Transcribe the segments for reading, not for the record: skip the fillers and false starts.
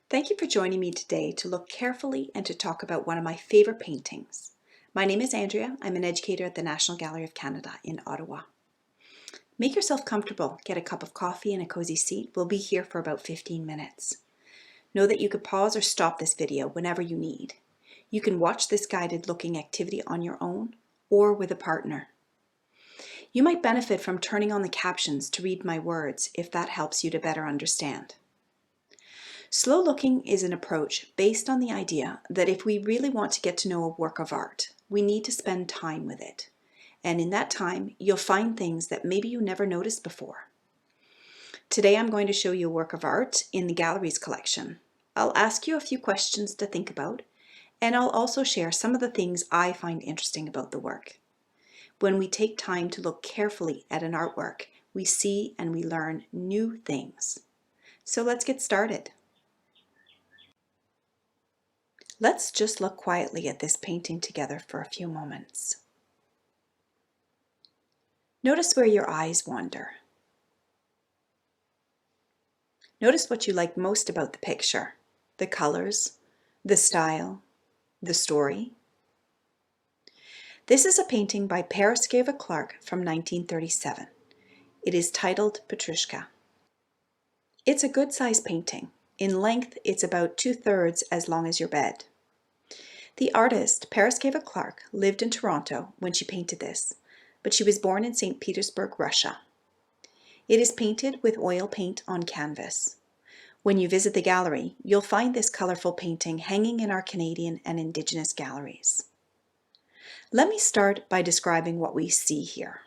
Thank you for joining me today to look carefully and to talk about one of my favorite paintings. My name is Andrea. I'm an educator at the National Gallery of Canada in Ottawa. Make yourself comfortable, get a cup of coffee and a cozy seat. We'll be here for about 15 minutes. Know that you could pause or stop this video whenever you need. You can watch this guided looking activity on your own or with a partner. You might benefit from turning on the captions to read my words if that helps you to better understand. Slow looking is an approach based on the idea that if we really want to get to know a work of art, we need to spend time with it. And in that time, you'll find things that maybe you never noticed before. Today, I'm going to show you a work of art in the gallery's collection. I'll ask you a few questions to think about, and I'll also share some of the things I find interesting about the work. When we take time to look carefully at an artwork, we see and we learn new things. So let's get started. Let's just look quietly at this painting together for a few moments. Notice where your eyes wander. Notice what you like most about the picture, the colors, the style, the story. This is a painting by Paraskeva Clark from 1937. It is titled Petrushka. It's a good-sized painting. In length, it's about 2/3 as long as your bed. The artist, Paraskeva Clark, lived in Toronto when she painted this, but she was born in St. Petersburg, Russia. It is painted with oil paint on canvas. When you visit the gallery, you'll find this colorful painting hanging in our Canadian and Indigenous galleries. Let me start by describing what we see here.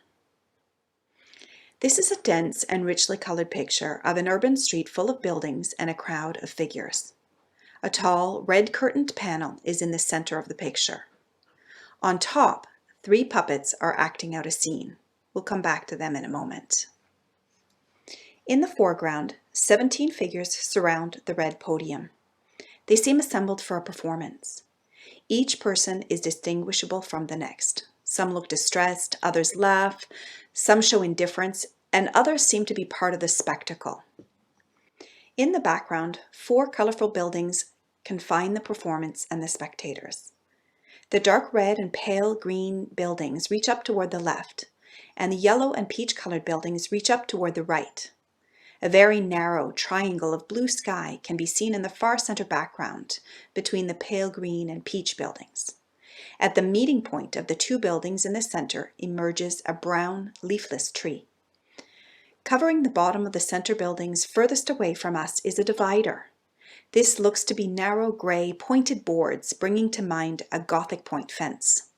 This is a dense and richly colored picture of an urban street full of buildings and a crowd of figures. A tall, red-curtained panel is in the center of the picture. On top, 3 puppets are acting out a scene. We'll come back to them in a moment. In the foreground, 17 figures surround the red podium. They seem assembled for a performance. Each person is distinguishable from the next. Some look distressed, others laugh, some show indifference, and others seem to be part of the spectacle. In the background, 4 colorful buildings confine the performance and the spectators. The dark red and pale green buildings reach up toward the left, and the yellow and peach-colored buildings reach up toward the right. A very narrow triangle of blue sky can be seen in the far center background between the pale green and peach buildings. At the meeting point of the 2 buildings in the center emerges a brown, leafless tree. Covering the bottom of the center buildings furthest away from us is a divider. This looks to be narrow gray pointed boards bringing to mind a Gothic point fence.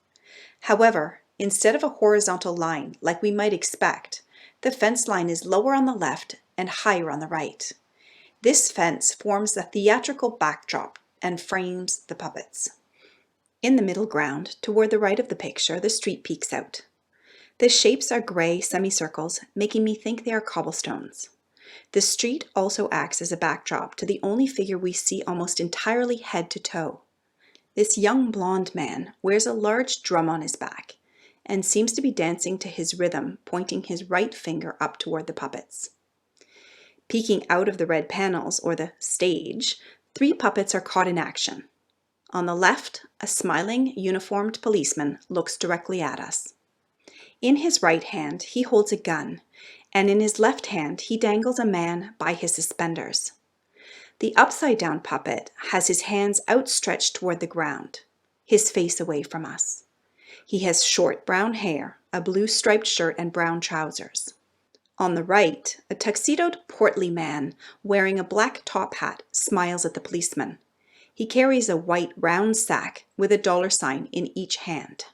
However, instead of a horizontal line like we might expect, the fence line is lower on the left and higher on the right. This fence forms the theatrical backdrop and frames the puppets. In the middle ground, toward the right of the picture, the street peeks out. The shapes are gray semicircles, making me think they are cobblestones. The street also acts as a backdrop to the only figure we see almost entirely head to toe. This young blonde man wears a large drum on his back and seems to be dancing to his rhythm, pointing his right finger up toward the puppets. Peeking out of the red panels, or the stage, 3 puppets are caught in action. On the left, a smiling, uniformed policeman looks directly at us. In his right hand, he holds a gun, and in his left hand, he dangles a man by his suspenders. The upside-down puppet has his hands outstretched toward the ground, his face away from us. He has short brown hair, a blue striped shirt, and brown trousers. On the right, a tuxedoed, portly man wearing a black top hat smiles at the policeman. He carries a white round sack with a $sign in each hand.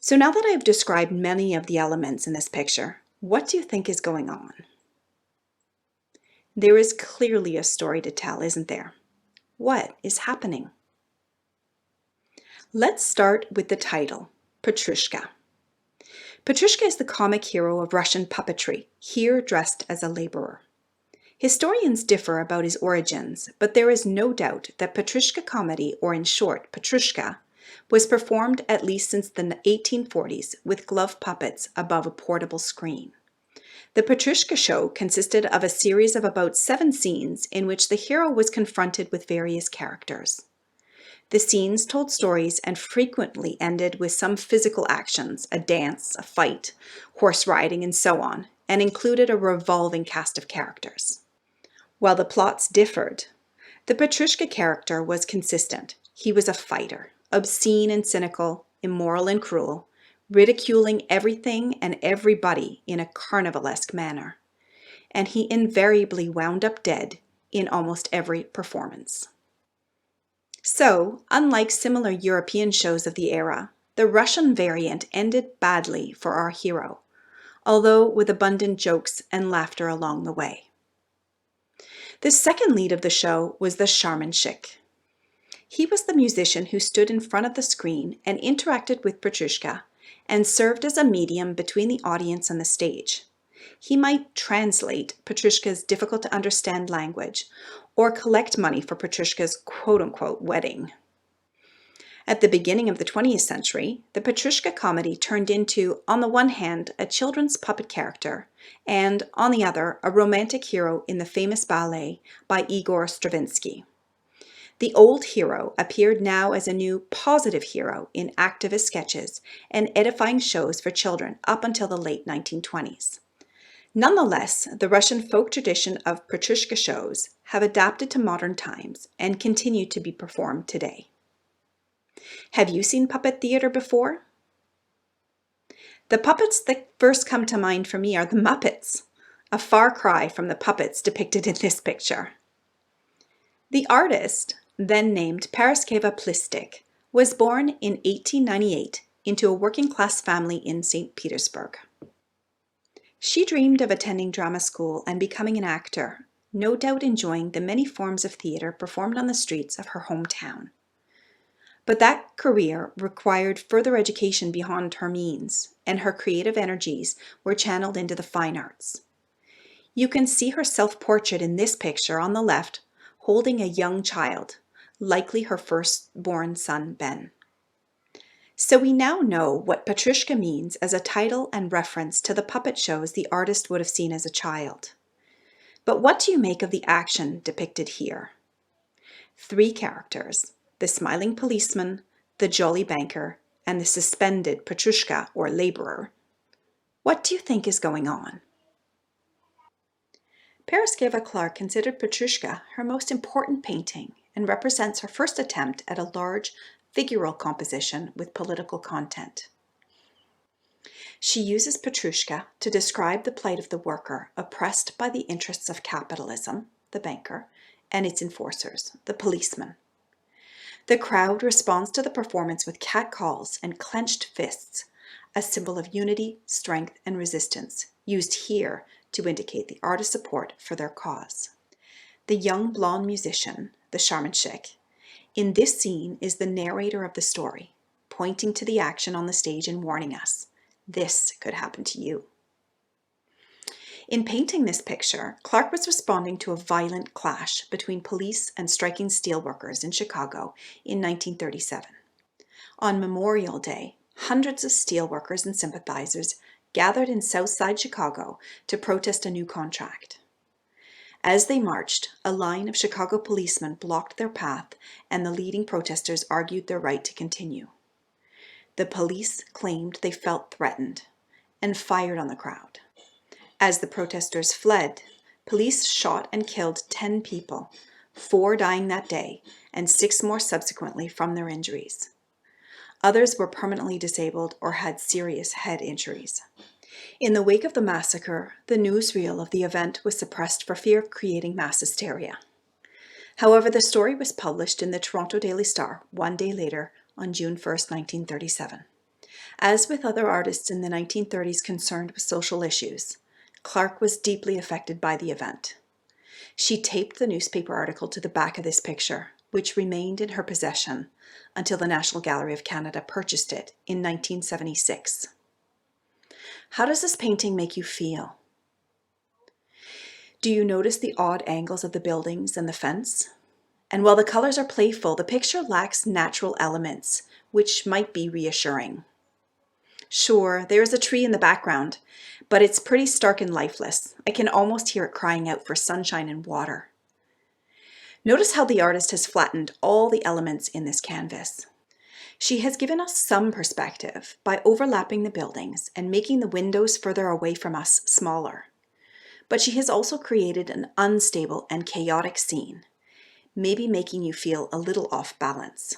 So now that I've described many of the elements in this picture, what do you think is going on? There is clearly a story to tell, isn't there? What is happening? Let's start with the title, Petrushka. Petrushka is the comic hero of Russian puppetry, here dressed as a laborer. Historians differ about his origins, but there is no doubt that Petrushka comedy, or in short, Petrushka, was performed at least since the 1840s with glove puppets above a portable screen. The Petrushka show consisted of a series of about 7 scenes in which the hero was confronted with various characters. The scenes told stories and frequently ended with some physical actions, a dance, a fight, horse riding, and so on, and included a revolving cast of characters. While the plots differed, the Petrushka character was consistent. He was a fighter, obscene and cynical, immoral and cruel, ridiculing everything and everybody in a carnivalesque manner. And he invariably wound up dead in almost every performance. So, unlike similar European shows of the era, the Russian variant ended badly for our hero, although with abundant jokes and laughter along the way. The second lead of the show was the Sharmanshik. He was the musician who stood in front of the screen and interacted with Petrushka and served as a medium between the audience and the stage. He might translate Petrushka's difficult to understand language or collect money for Petrushka's quote-unquote wedding. At the beginning of the 20th century, the Petrushka comedy turned into, on the one hand, a children's puppet character, and, on the other, a romantic hero in the famous ballet by Igor Stravinsky. The old hero appeared now as a new positive hero in activist sketches and edifying shows for children up until the late 1920s. Nonetheless, the Russian folk tradition of Petrushka shows have adapted to modern times and continue to be performed today. Have you seen puppet theater before? The puppets that first come to mind for me are the Muppets, a far cry from the puppets depicted in this picture. The artist, then named Paraskeva Plistik, was born in 1898 into a working-class family in St. Petersburg. She dreamed of attending drama school and becoming an actor, no doubt enjoying the many forms of theater performed on the streets of her hometown. But that career required further education beyond her means, and her creative energies were channeled into the fine arts. You can see her self-portrait in this picture on the left, holding a young child, likely her firstborn son, Ben. So we now know what Petrushka means as a title and reference to the puppet shows the artist would have seen as a child. But what do you make of the action depicted here? 3 characters, the smiling policeman, the jolly banker, and the suspended Petrushka or laborer. What do you think is going on? Paraskeva Clark considered Petrushka her most important painting and represents her first attempt at a large figural composition with political content. She uses Petrushka to describe the plight of the worker oppressed by the interests of capitalism, the banker, and its enforcers, the policeman. The crowd responds to the performance with catcalls and clenched fists, a symbol of unity, strength, and resistance, used here to indicate the artist's support for their cause. The young blonde musician, the Sharmanshik, in this scene is the narrator of the story, pointing to the action on the stage and warning us, this could happen to you. In painting this picture, Clark was responding to a violent clash between police and striking steelworkers in Chicago in 1937. On Memorial Day, hundreds of steelworkers and sympathizers gathered in Southside Chicago to protest a new contract. As they marched, a line of Chicago policemen blocked their path, and the leading protesters argued their right to continue. The police claimed they felt threatened and fired on the crowd. As the protesters fled, police shot and killed 10 people, 4 dying that day and 6 more subsequently from their injuries. Others were permanently disabled or had serious head injuries. In the wake of the massacre, the newsreel of the event was suppressed for fear of creating mass hysteria. However, the story was published in the Toronto Daily Star 1 day later on June 1, 1937. As with other artists in the 1930s concerned with social issues, Clark was deeply affected by the event. She taped the newspaper article to the back of this picture, which remained in her possession until the National Gallery of Canada purchased it in 1976. How does this painting make you feel? Do you notice the odd angles of the buildings and the fence? And while the colors are playful, the picture lacks natural elements, which might be reassuring. Sure, there is a tree in the background, but it's pretty stark and lifeless. I can almost hear it crying out for sunshine and water. Notice how the artist has flattened all the elements in this canvas. She has given us some perspective by overlapping the buildings and making the windows further away from us smaller. But she has also created an unstable and chaotic scene, maybe making you feel a little off balance.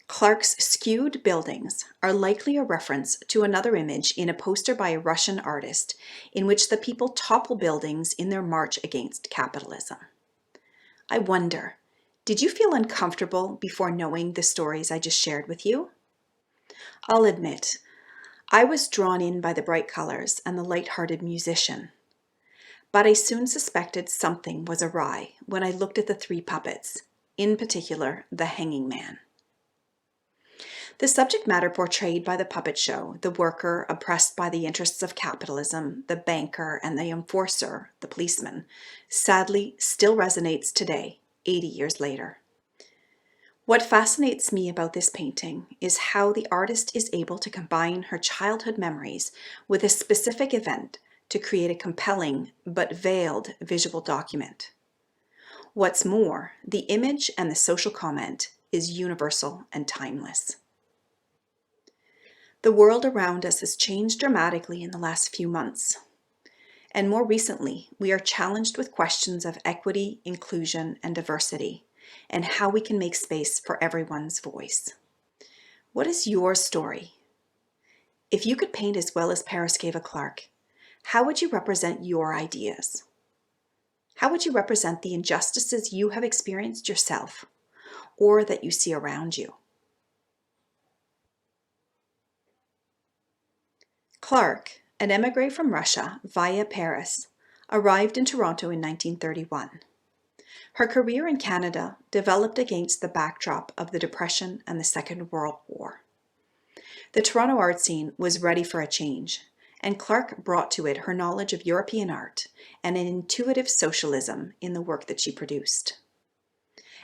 Clark's skewed buildings are likely a reference to another image in a poster by a Russian artist in which the people topple buildings in their march against capitalism. I wonder, did you feel uncomfortable before knowing the stories I just shared with you? I'll admit, I was drawn in by the bright colors and the light-hearted musician, but I soon suspected something was awry when I looked at the three puppets, in particular the hanging man. The subject matter portrayed by the puppet show, the worker oppressed by the interests of capitalism, the banker, and the enforcer, the policeman, sadly still resonates today, 80 years later. What fascinates me about this painting is how the artist is able to combine her childhood memories with a specific event to create a compelling but veiled visual document. What's more, the image and the social comment is universal and timeless. The world around us has changed dramatically in the last few months. And more recently, we are challenged with questions of equity, inclusion, and diversity, and how we can make space for everyone's voice. What is your story? If you could paint as well as Parasceva Clark, how would you represent your ideas? How would you represent the injustices you have experienced yourself, or that you see around you? Clark, an émigré from Russia via Paris, arrived in Toronto in 1931. Her career in Canada developed against the backdrop of the Depression and the Second World War. The Toronto art scene was ready for a change, and Clark brought to it her knowledge of European art and an intuitive socialism in the work that she produced.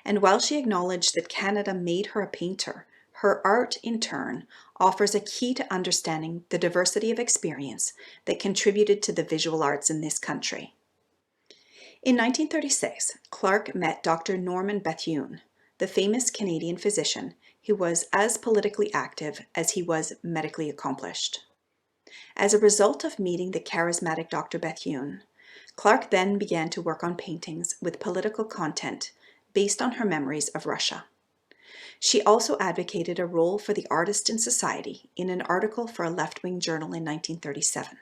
And while she acknowledged that Canada made her a painter, her art, in turn, offers a key to understanding the diversity of experience that contributed to the visual arts in this country. In 1936, Clark met Dr. Norman Bethune, the famous Canadian physician who was as politically active as he was medically accomplished. As a result of meeting the charismatic Dr. Bethune, Clark then began to work on paintings with political content based on her memories of Russia. She also advocated a role for the artist in society in an article for a left-wing journal in 1937.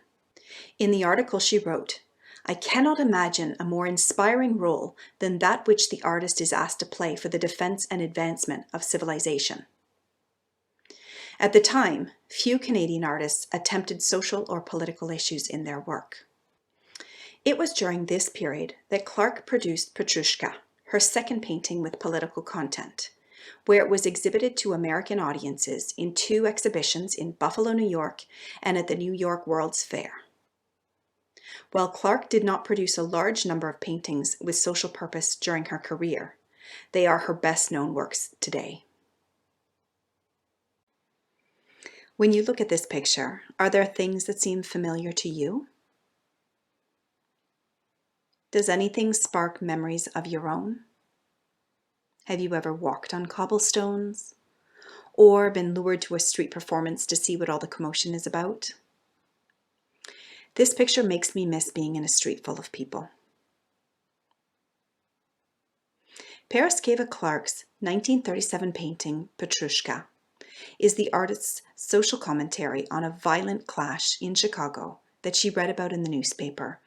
In the article she wrote, "I cannot imagine a more inspiring role than that which the artist is asked to play for the defense and advancement of civilization." At the time, few Canadian artists attempted social or political issues in their work. It was during this period that Clark produced Petrushka, her second painting with political content, where it was exhibited to American audiences in 2 exhibitions in Buffalo, New York, and at the New York World's Fair. While Clark did not produce a large number of paintings with social purpose during her career, they are her best-known works today. When you look at this picture, are there things that seem familiar to you? Does anything spark memories of your own? Have you ever walked on cobblestones or been lured to a street performance to see what all the commotion is about? This picture makes me miss being in a street full of people. Parasceva Clark's 1937 painting, Petrushka, is the artist's social commentary on a violent clash in Chicago that she read about in the newspaper,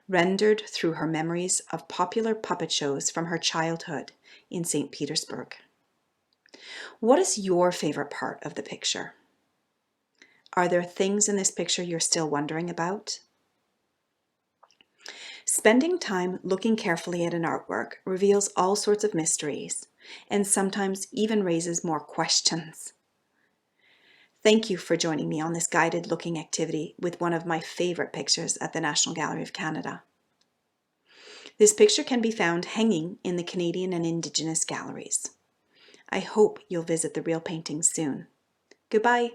rendered through her memories of popular puppet shows from her childhood in St. Petersburg. What is your favorite part of the picture? Are there things in this picture you're still wondering about? Spending time looking carefully at an artwork reveals all sorts of mysteries, and sometimes even raises more questions. Thank you for joining me on this guided looking activity with one of my favorite pictures at the National Gallery of Canada. This picture can be found hanging in the Canadian and Indigenous galleries. I hope you'll visit the Real Paintings soon. Goodbye.